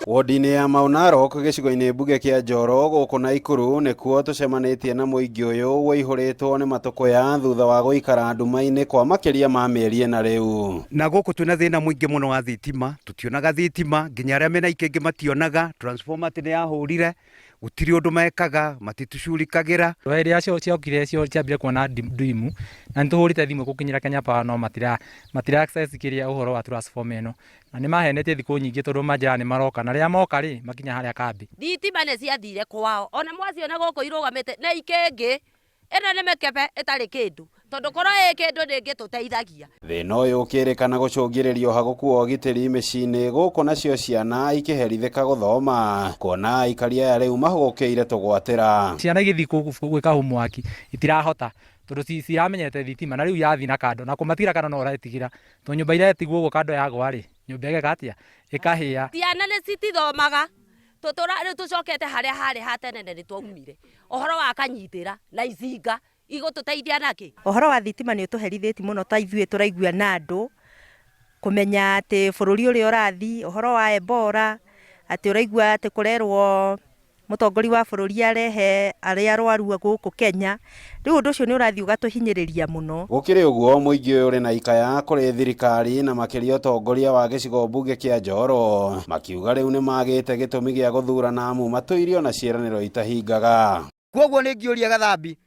Wodi-inĩ ya Mau Narok gĩcigo-inĩ mbunge kĩa Njoro gũkũ Naikuru nĩkuo tũcemanĩtie na mũingĩ ũyũ waihũrĩtwo nĩ matũkũya thutha wa gũikara nduma-inĩ kwa makĩria ma mĩeri ĩna rĩu. Na gũkũ twĩna thĩna mũingĩ mũno wa thitima, tũtionaga thitima, nginya arĩa mena ikĩngĩ mationaga, transformer nĩ yahũrire, gũtirĩ ũndũ mekaga, matitucurikagĩra. Rĩrĩa ciokire ciambire kuona ndimu na nĩtũhũrĩte thimũ gũkinyĩra Kenya Power no matira access kĩrĩa ũhoro wa transformer ĩno. Na nĩ mahenete thikũ nyingĩ tondũ manjĩra nĩ maroka na rĩrĩa moka rĩ makinya harĩa kambi. Thitima nĩ ciathire kwao, ona mwaciona gũkũ irũgamĩte na ikĩngĩ ĩno nĩ mĩkebe ĩtarĩ kĩndũ tondũ korwo ĩ kĩndũ ndĩngĩtũteithagia. Thĩna ũyũ ũkĩrĩkana gũcũngĩrĩrio ũhagũku wa ũgitĩri mĩciĩ-inĩ gũkũ nacio ciana ikĩherithĩka gũthoma, kuona aikari aya rĩu mahũgũkĩire tũgwatĩra. Ciana igĩthiĩ gwĩka homework itirahota tondũ ciramenyete thitima na rĩu yathi na kando na kũmatigĩra kando no ũretigĩra tondũ nyũmba iria ĩtigwo ũguo kando yagwa rĩ nyũmba ĩgeka atĩa ĩkahĩa. Ciana nĩ citithomaga rĩu tũcokete harĩa harĩ hatene nĩ twaumire ũhoro wa kanyitĩra na icinga igũtũteithia nakĩ. Ũhoro wa thitima nĩ ũtũherithĩtie mũno ta ithuĩ tũraigua na andũ kũmenya atĩ bũrũri ũrĩa ũrathi, ũhoro wa Ebola atĩ ũraigua atĩ kũrerwo mũtongoria wa bũrũri arehe arĩa arwaru gũkũ Kenya. Rĩu ũndũ ũcio nĩ ũrathiĩ ũgatũhinyĩrĩria mũno. Gũkĩrĩ ũguo mũingĩ ũyũ ũrĩ na ikaya kũrĩ thirikari na makĩria ũtongoria wa gĩcigo mbunge kĩa Njoro, makiuga rĩu nĩ magĩte gĩtũmi gĩa gũthurana amu matũirio na ciĩranĩro itahingaga. Kwoguo nĩ ngĩũria Gathambi,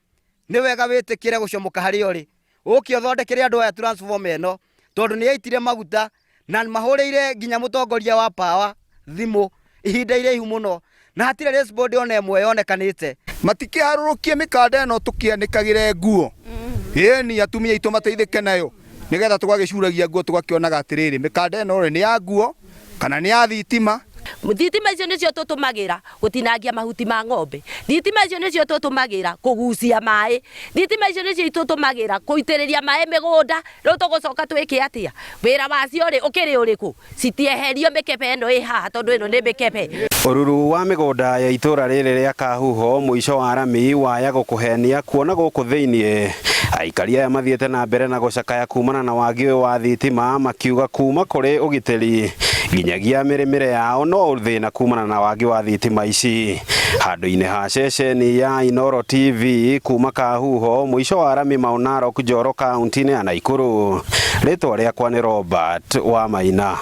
nĩ wega wĩtĩkĩre gũcomoka harĩa ũrĩ ũke ũthondekere andũ aya transformer ĩno tondũ nĩ yaitire maguta na mahũrĩire nginya mũtongoria wa Power thimũ ihinda iraihu mũno na hatirĩ response ona ĩmwe yonekanĩte. Matikĩharũrũkie mĩkanda ĩno tũkĩanĩkagĩre nguo ĩni atumia aitũ mateithĩke nayo nĩgetha tũgagĩcuragia nguo tũgakĩonaga atĩrĩrĩ mĩkanda ĩno rĩ nĩ ya nguo kana nĩ ya thitima. Thitima icio nĩcio tũtũmagĩra gũtinangia mahuti ma ng'ombe, thitima icio nĩcio tũtũmagĩra kũgucia maĩ, thitima icio nĩcio tũtũmagĩra kũitĩrĩria maĩ mĩgũnda. Rĩu tũgũcoka twĩke atĩa? Wĩra wacio rĩ ũkĩrĩ ũrĩkũ? Citieherio mĩkebe ĩno ĩ haha tondũ ĩno nĩ mĩkebe. Ũruru wa mĩgũnda ya itũra rĩrĩ rĩa Kahuho mũico wa rami waya gũkũhenia kuona gũkũ thĩiniĩ. Aikari aya mathiĩte na mbere na gũcakaya kumana na wagi ũyũ wa thitima, makiuga kuma kũrĩ ũgitĩri nginyagia mĩrĩmĩre yao no thĩna kumana na wagi wa thitima ici. Handũ-inĩ ha ceceni ya Inooro TV kuma Kahuho mũico wa rami Mau Narok Njoro kaunti-inĩ ya Naikuru, rĩtwa rĩakwa nĩ Robert Wamaina.